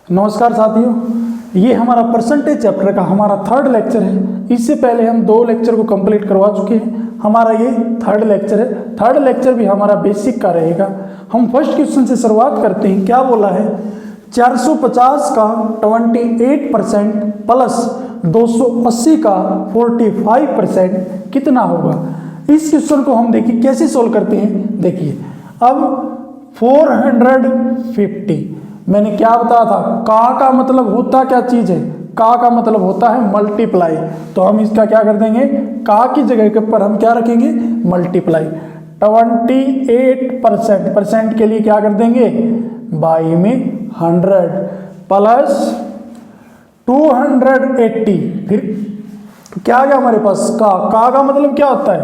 नमस्कार साथियों, ये हमारा परसेंटेज चैप्टर का हमारा थर्ड लेक्चर है। इससे पहले हम 2 लेक्चर को कंप्लीट करवा चुके हैं। हमारा ये थर्ड लेक्चर है। थर्ड लेक्चर भी हमारा बेसिक का रहेगा। हम फर्स्ट क्वेश्चन से शुरुआत करते हैं। क्या बोला है? 450 का 28% प्लस 280 का 45% कितना होगा? इस क्वेश्चन को हम देखिए कैसे सोल्व करते हैं। देखिए अब 450 मैंने क्या बताया था, का मतलब होता क्या चीज है? का मतलब होता है मल्टीप्लाई। तो हम इसका क्या कर देंगे, का की जगह के ऊपर हम क्या रखेंगे, मल्टीप्लाई। 28% परसेंट के लिए क्या कर देंगे, बाई में 100 प्लस 280। फिर क्या आ गया हमारे पास, का मतलब क्या होता है,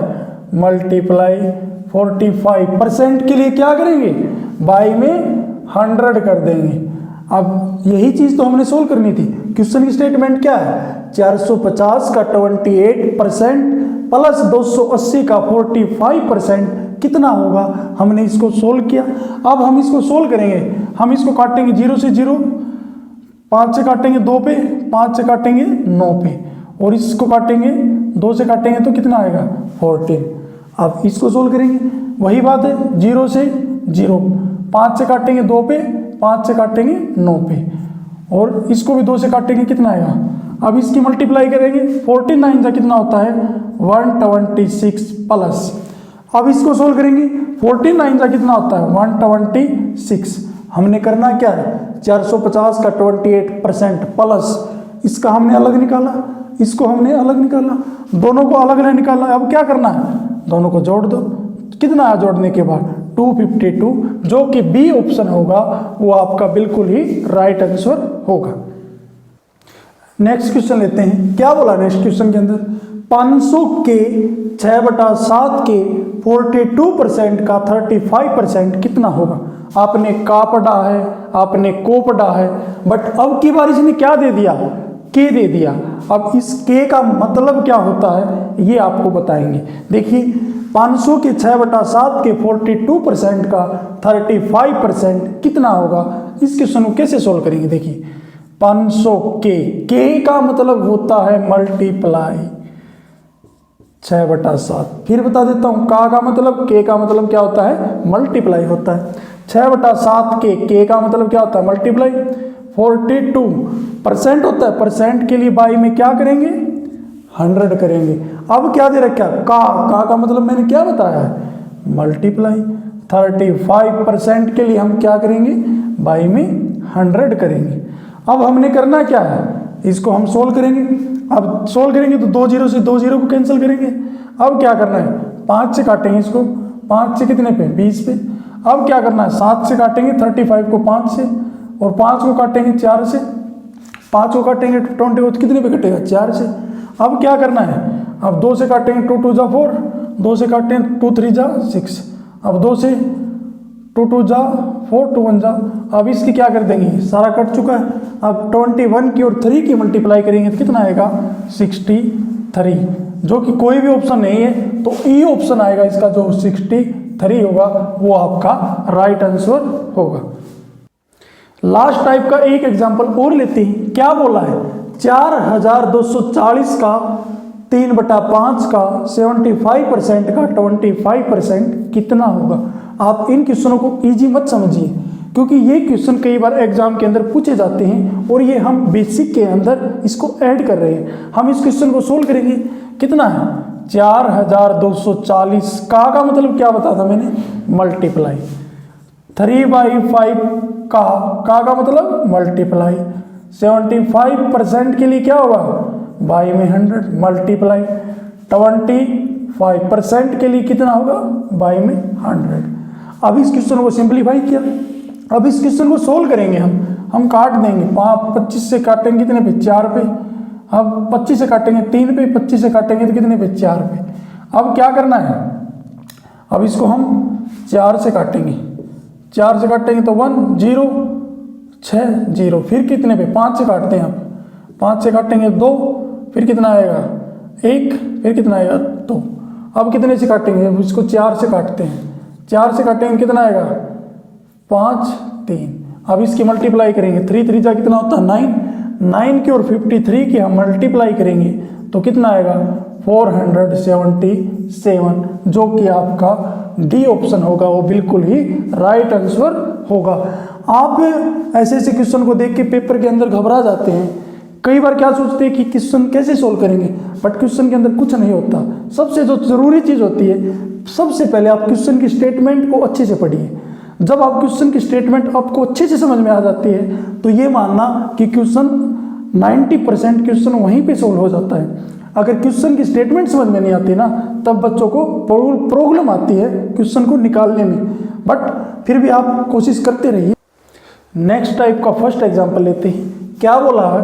मल्टीप्लाई 45%। के लिए क्या करेंगे, बाई में 100 कर देंगे। अब यही चीज तो हमने सोल्व करनी थी। क्वेश्चन की स्टेटमेंट क्या है, 450 का 28% प्लस 280 का 45% कितना होगा? हमने इसको सोल्व किया। अब हम इसको सोल्व करेंगे। हम इसको काटेंगे 0 से 0, 5 से काटेंगे 2 पे, 5 से काटेंगे 9 पे, और इसको काटेंगे 2 से काटेंगे तो कितना आएगा, 14। अब इसको सोल्व करेंगे, वही बात है, 0 से 0, 5 से काटेंगे 2 पे, 5 से काटेंगे 9 पे, और इसको भी 2 से काटेंगे, कितना आएगा। अब इसकी मल्टीप्लाई करेंगे, 49 का कितना होता है, 126 प्लस। अब इसको सोल्व करेंगे, 49 का कितना होता है, 126। हमने करना क्या है, 450 का 28% प्लस इसका हमने अलग निकाला, इसको हमने अलग निकाला, दोनों को अलग अलग निकाला। अब क्या करना है, दोनों को जोड़ दो। कितना है जोड़ने के बाद, 252, जो कि बी ऑप्शन होगा वो आपका बिल्कुल ही राइट आंसर होगा। नेक्स्ट क्वेश्चन लेते हैं। क्या बोला नेक्स्ट क्वेश्चन के अंदर, 500 के 6/7 के 42% का 35% कितना होगा? आपने का पढ़ा है, आपने को पढ़ा है, बट अब की बार इसने क्या दे दिया, के दे दिया। अब इस के का मतलब क्या होता है ये आपको बताएंगे। देखिए 500 के 6/7 के 42% का 35% कितना होगा? इस क्वेश्चन को कैसे सोल्व करेंगे। देखिए 500 के का मतलब होता है मल्टीप्लाई 6/7। फिर बता देता हूं, का मतलब, के का मतलब क्या होता है, मल्टीप्लाई होता है। 6/7 के का मतलब क्या होता है, मल्टीप्लाई। 42% होता है, परसेंट के लिए बाई में क्या करेंगे, 100 करेंगे। अब क्या दे रखा है, का मतलब मैंने क्या बताया है, मल्टीप्लाई। 35% के लिए हम क्या करेंगे, बाई में 100 करेंगे। अब हमने करना क्या है, इसको हम सोल्व करेंगे। अब सोल्व करेंगे तो 2 0 से 2 0 को कैंसिल करेंगे। अब क्या करना है, 5 से काटेंगे इसको, 5 से कितने पे, 20 पे। अब क्या करना है, 7 से काटेंगे 35 को 5 से, और 5 को काटेंगे 4 से, 5 को काटेंगे 20 को कितने पे कटेगा, 4 से। अब क्या करना है, अब 2 से काटेंगे 2 2 जा 4, 2 से काटेंगे 2 3 जा 6, अब 2 से 2 2 जा 4, 2 1 जा। अब इसकी क्या कर देंगे, सारा कट चुका है। अब 21 की और 3 की मल्टीप्लाई करेंगे तो कितना आएगा, 63, जो कि कोई भी ऑप्शन नहीं है, तो ई ऑप्शन आएगा इसका, जो 63 होगा वो आपका राइट आंसर होगा। लास्ट टाइप का एक एग्जांपल और लेते हैं। क्या बोला है, 4240 का 3/5 का 75% का 25% कितना होगा? आप इन क्वेश्चनों को इजी मत समझिए, क्योंकि ये क्वेश्चन कई बार एग्जाम के अंदर पूछे जाते हैं, और ये हम बेसिक के अंदर इसको ऐड कर रहे हैं। हम इस क्वेश्चन को सोल्व करेंगे। कितना है, 4240, का मतलब क्या बताया था मैंने, मल्टीप्लाई। 3/5 का मतलब मल्टीप्लाई। 75% के लिए क्या होगा, बाई में 100 मल्टीप्लाई। 25% के लिए कितना होगा, बाई में 100। अब इस क्वेश्चन को सिंपलीफाई किया। अब इस क्वेश्चन को सोल्व करेंगे हम काट देंगे। 25 से काटेंगे कितने पे, 4 पे। अब 25 से काटेंगे 3 पे, 25 से काटेंगे तो कितने पे, 4 पे। अब क्या करना है, अब इसको हम 4 से काटेंगे, 4 से काटेंगे तो 1 0 6 0, फिर कितने पे, 5 से काटते हैं। अब 5 से काटेंगे 2, फिर कितना आएगा 1, फिर कितना आएगा 2। अब कितने से काटेंगे, अब इसको 4 से काटते हैं, 4 से काटेंगे कितना आएगा, 5 3। अब इसकी मल्टीप्लाई करेंगे, 3 3 जा कितना होता है 9, 9 की और 53 की हम मल्टीप्लाई करेंगे तो कितना आएगा 477, जो कि आपका डी ऑप्शन होगा, वो बिल्कुल ही राइट आंसर होगा। आप ऐसे ऐसे क्वेश्चन को देख के पेपर के अंदर घबरा जाते हैं, कई बार क्या सोचते हैं कि क्वेश्चन कैसे सोल्व करेंगे, बट क्वेश्चन के अंदर कुछ नहीं होता। सबसे जो जरूरी चीज़ होती है, सबसे पहले आप क्वेश्चन की स्टेटमेंट को अच्छे से पढ़िए। जब आप क्वेश्चन की स्टेटमेंट आपको अच्छे से समझ में आ जाती है तो ये मानना कि क्वेश्चन 90% क्वेश्चन वहीं पे सोल्व हो जाता है। अगर क्वेश्चन की स्टेटमेंट समझ में नहीं आती ना, तब बच्चों को प्रॉब्लम आती है क्वेश्चन को निकालने में, बट फिर भी आप कोशिश करते रहिए। नेक्स्ट टाइप का फर्स्ट एग्जांपल लेते हैं। क्या बोला है,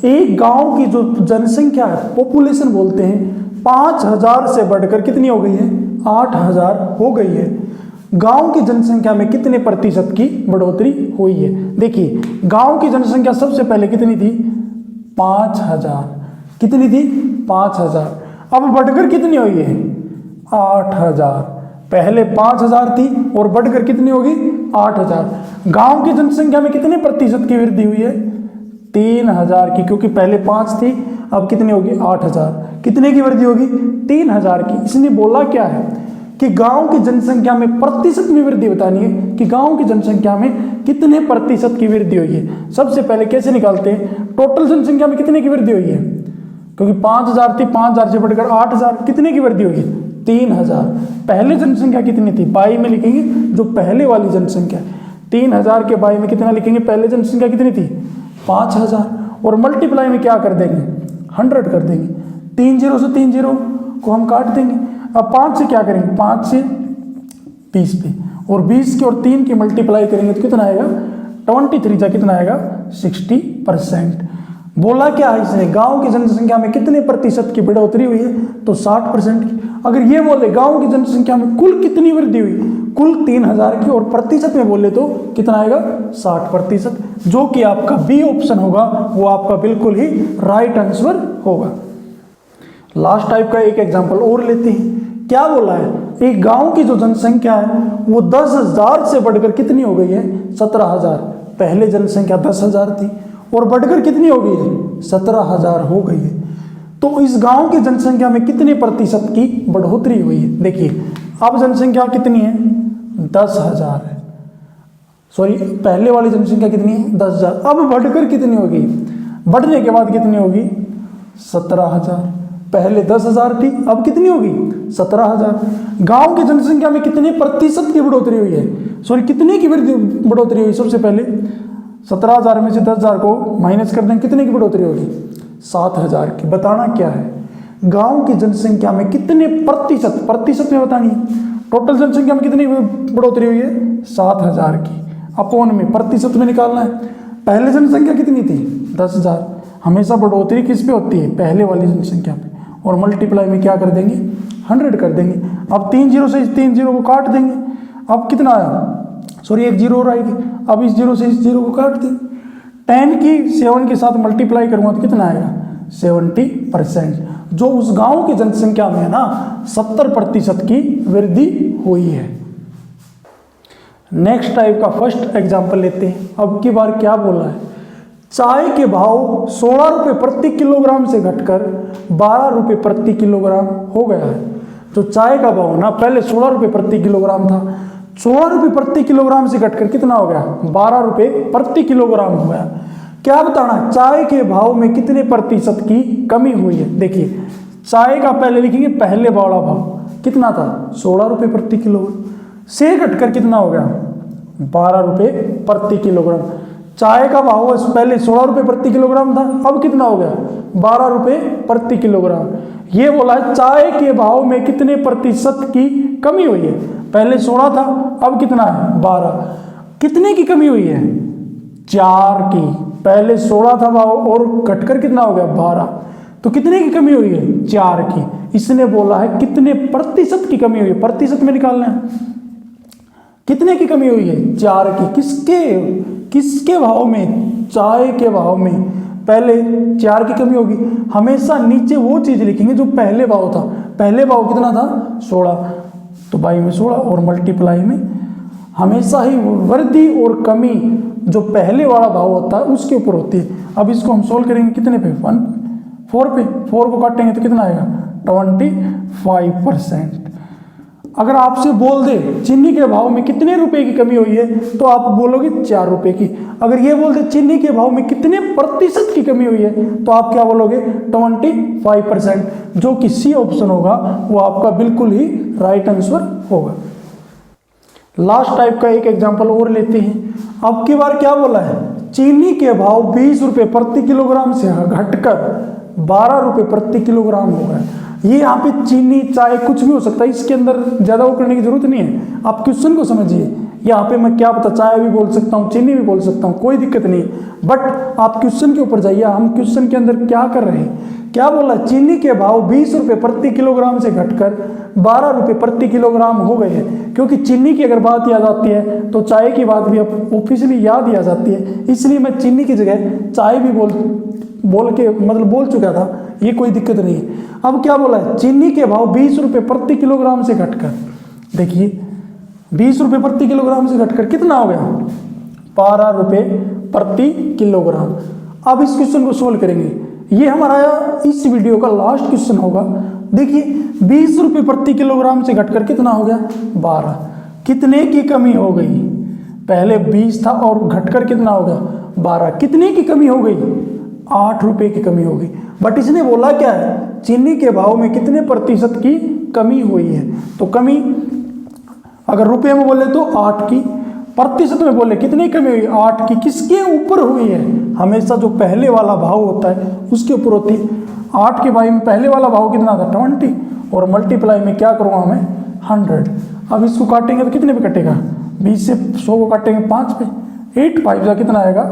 एक गांव की जो जनसंख्या है, पॉपुलेशन बोलते हैं, 5000 से बढ़कर कितनी हो गई है, 8000 हो गई है। गांव की जनसंख्या में कितने प्रतिशत की बढ़ोतरी हुई है। देखिए गांव की जनसंख्या सबसे पहले कितनी थी, 5000, कितनी थी 5000, अब बढ़कर कितनी हुई है 8000। पहले 5000 थी और बढ़कर कितनी होगी 8000। गांव की जनसंख्या में कितने प्रतिशत की वृद्धि हुई है, 3000 की, क्योंकि पहले 5 थी, अब कितनी होगी 8000। कितने की वृद्धि होगी 3000 की। इसने बोला क्या है कि गांव की जनसंख्या में प्रतिशत में वृद्धि बतानी है, कि गांव की जनसंख्या में कितने प्रतिशत की वृद्धि हुई है। सबसे पहले कैसे निकालते हैं, टोटल जनसंख्या में कितने की वृद्धि हुई है, क्योंकि 5000 थी, 5000 से बढ़कर 8000, कितने की वृद्धि होगी 3000। पहले जनसंख्या कितनी थी, बाई में लिखेंगे जो पहले वाली जनसंख्या, 3000 के बाई में कितना लिखेंगे, पहले जनसंख्या कितनी थी 5000, और मल्टीप्लाई में क्या कर देंगे 100 कर देंगे। 3 0 से 3 0 को हम काट देंगे। अब 5 से क्या करेंगे, 5 से 20 पे, और 20 की और 3 की मल्टीप्लाई करेंगे तो कितना आएगा 23 जा कितना आएगा 60%। बोला क्या है इसने, गांव की जनसंख्या में कितने प्रतिशत की बढ़ोतरी हुई है, तो 60% की। अगर ये बोले गांव की जनसंख्या में कुल कितनी वृद्धि हुई, कुल 3000 की, और प्रतिशत में बोले तो कितना आएगा 60%, जो कि आपका बी ऑप्शन होगा, वो आपका बिल्कुल ही राइट आंसर होगा। लास्ट टाइप का एक एग्जांपल और लेते हैं। क्या बोला है, एक गांव की जो जनसंख्या है वो 10,000 से बढ़कर कितनी हो गई है 17,000। पहले जनसंख्या 10,000 थी और बढ़कर कितनी हो गई है 17,000 हो गई है। तो इस गांव की जनसंख्या में कितने प्रतिशत की बढ़ोतरी हुई है। देखिए अब जनसंख्या कितनी है 10,000 है, सॉरी पहले वाली जनसंख्या कितनी है 10,000, अब बढ़कर कितनी होगी, बढ़ने के बाद कितनी होगी 17,000। पहले 10,000 थी, अब कितनी होगी 17,000। गांव की जनसंख्या में कितने प्रतिशत की बढ़ोतरी हुई है, सॉरी कितने की बढ़ोतरी हुई, सबसे पहले 17,000 में से 10,000 को माइनस कर दें, कितने की बढ़ोतरी होगी 7,000 की। बताना क्या है, गांव की जनसंख्या में कितने प्रतिशत, प्रतिशत में बतानी है, टोटल जनसंख्या में कितनी बढ़ोतरी हुई है 7,000 की, अपोन में प्रतिशत में निकालना है। पहले जनसंख्या कितनी थी 10,000, हमेशा बढ़ोतरी किस पे होती है पहले वाली जनसंख्या पे, और मल्टीप्लाई में क्या कर देंगे 100 कर देंगे। अब 3 0 से इस 3 0 को काट देंगे, अब कितना आया, सॉरी एक 0 और आएगी, अब इस 0 से इस 0 को काट देंगे। 10 की 7 के साथ मल्टीप्लाई करूँगा तो कितना आएगा 70%, जो उस गांव की जनसंख्या में है ना 70% की वृद्धि हुई है। नेक्स्ट टाइप का फर्स्ट एग्जाम्पल लेते हैं। अब की बार क्या बोला है, चाय के भाव 16 रुपये प्रति किलोग्राम से घटकर 12 रुपये प्रति किलोग्राम हो गया है। जो चाय का भाव ना पहले 16 रुपये प्रति किलोग्राम था, 16 रुपये प्रति किलोग्राम से घटकर कितना हो गया 12 रुपये प्रति किलोग्राम हो गया। क्या बताना, चाय के भाव में कितने प्रतिशत की कमी हुई है। देखिए चाय का पहले लिखेंगे पहले वाला भाव कितना था 16 रुपये प्रति किलोग्राम, से घटकर कितना हो गया 12 रुपये प्रति किलोग्राम। चाय का भाव पहले 16 रुपये प्रति किलोग्राम था, अब कितना हो गया 12 रुपये प्रति किलोग्राम। ये बोला है चाय के भाव में कितने प्रतिशत की कमी हुई है, पहले 16 था अब कितना है 12। कितने की कमी हुई है 4 की, पहले 16 था भाव और घटकर कितना हो गया 12, तो कितने की कमी हुई है 4 की। इसने बोला है कितने प्रतिशत की कमी हुई है, प्रतिशत में निकालना है, कितने की कमी हुई है 4 की। किसके भाव में, चाय के भाव में पहले 4 की कमी होगी। हमेशा नीचे वो चीज लिखेंगे जो पहले भाव था, पहले भाव कितना था 16, तो बाई में 16 और मल्टीप्लाई में हमेशा ही वृद्धि और कमी जो पहले वाला भाव होता है उसके ऊपर होती है। अब इसको हम सोल्व करेंगे कितने पे, 4 पे, 4 को काटेंगे तो कितना आएगा 25%। अगर आपसे बोल दे चीनी के भाव में कितने रुपए की कमी हुई है तो आप बोलोगे 4 रुपए की। अगर ये बोल दे चीनी के भाव में कितने प्रतिशत की कमी हुई है तो आप क्या बोलोगे 25%, जो कि सी ऑप्शन होगा वो आपका बिल्कुल ही राइट आंसर होगा। लास्ट टाइप का एक एग्जांपल और लेते हैं। अब की बार क्या बोला है, चीनी के भाव 20 रुपए प्रति किलोग्राम से घटकर 12 रुपए प्रति किलोग्राम हो गए। ये यहाँ पे चीनी चाय कुछ भी हो सकता है, इसके अंदर ज़्यादा वो करने की जरूरत नहीं है। आप क्वेश्चन को समझिए, यहाँ पे मैं क्या पता चाय भी बोल सकता हूँ, चीनी भी बोल सकता हूँ, कोई दिक्कत नहीं। बट आप क्वेश्चन के ऊपर जाइए, हम क्वेश्चन के अंदर क्या कर रहे हैं, क्या बोला, चीनी के भाव 20 रुपए प्रति किलोग्राम से घटकर 12 रुपए प्रति किलोग्राम हो गए हैं। क्योंकि चीनी की अगर बात याद आती है तो चाय की बात भी ऑफिशियली याद ही आ जाती है, इसलिए मैं चीनी की जगह चाय भी बोल चुका था, ये कोई दिक्कत नहीं है। अब क्या बोला है, चीनी के भाव 20 रुपए प्रति किलोग्राम से घटकर, देखिए 20 रुपए प्रति किलोग्राम से घटकर कितना हो गया 12 रुपए प्रति किलोग्राम। अब इस क्वेश्चन को सोल्व करेंगे, ये हमारा इस वीडियो का लास्ट क्वेश्चन होगा। देखिए 20 रुपए प्रति किलोग्राम से घटकर कितना हो गया 12, कितने की कमी हो गई, पहले 20 था और घटकर कितना हो गया 12, कितने की कमी हो गई 8 रुपए की कमी हो गई। बट इसने बोला क्या है, चीनी के भाव में कितने प्रतिशत की कमी हुई है, तो कमी अगर रुपए में बोले तो 8 की, प्रतिशत में बोले कितनी कमी हुई 8 की, किसके ऊपर हुई है, हमेशा जो पहले वाला भाव होता है उसके ऊपर होती है। 8 के भाई में पहले वाला भाव कितना था 20, और मल्टीप्लाई में क्या करूँगा मैं 100। अब इसको काटेंगे तो कितने पे कटेगा, 20 से 100 को काटेंगे 5 पे, 8 5 का कितना आएगा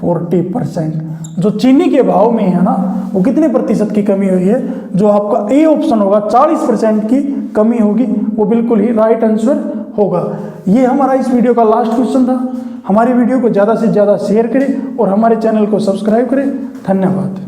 40%। जो चीनी के भाव में है ना वो कितने प्रतिशत की कमी हुई है, जो आपका ए ऑप्शन होगा 40% की कमी होगी, वो बिल्कुल ही राइट आंसर होगा। ये हमारा इस वीडियो का लास्ट क्वेश्चन था। हमारी वीडियो को ज़्यादा से ज़्यादा शेयर करें और हमारे चैनल को सब्सक्राइब करें। धन्यवाद।